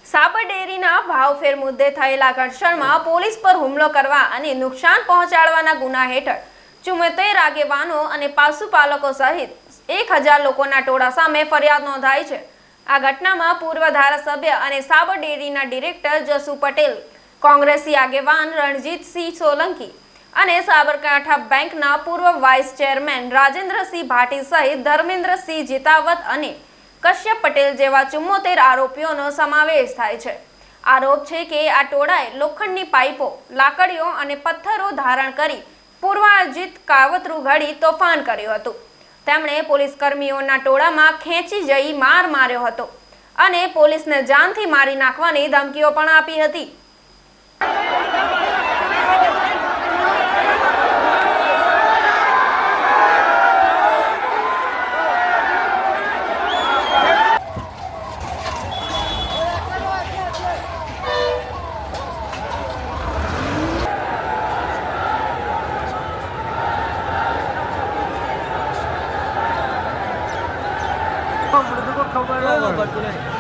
સાબર ડેરીના ભાવફેર મુદ્દે થયેલા ઘર્ષણમાં પોલીસ પર હુમલો કરવા અને નુકસાન પહોંચાડવાના ગુના હેઠળ 74 આગેવાનો અને પશુપાલકો સહિત 1000 લોકોના ટોળા સામે ફરિયાદ નોંધાઈ છે। આ ઘટનામાં પૂર્વ ધારાસભ્ય અને સાબર ડેરીના ડિરેક્ટર જસુ પટેલ, કોંગ્રેસી આગેવાન રણજીતસિંહ સોલંકી અને સાબરકાંઠા બેંકના પૂર્વ વાઇસ ચેરમેન રાજેન્દ્રસિંહ ભાટી સહિત ધર્મેન્દ્રસિંહ જીતાવત અને કશ્યપ પટેલ જેવા 74 આરોપીઓનો સમાવેશ થાય છે। આરોપ છે કે આ ટોળાએ લોખંડની પાઇપો, લાકડીઓ અને પથ્થરો ધારણ કરી પૂર્વાયોજિત કાવતરું ઘડી તોફાન કર્યું હતું। તેમણે પોલીસ કર્મીઓના ટોળામાં ખેંચી જઈ માર માર્યો હતો અને પોલીસને જાનથી મારી નાખવાની ધમકીઓ પણ આપી હતી। ખબર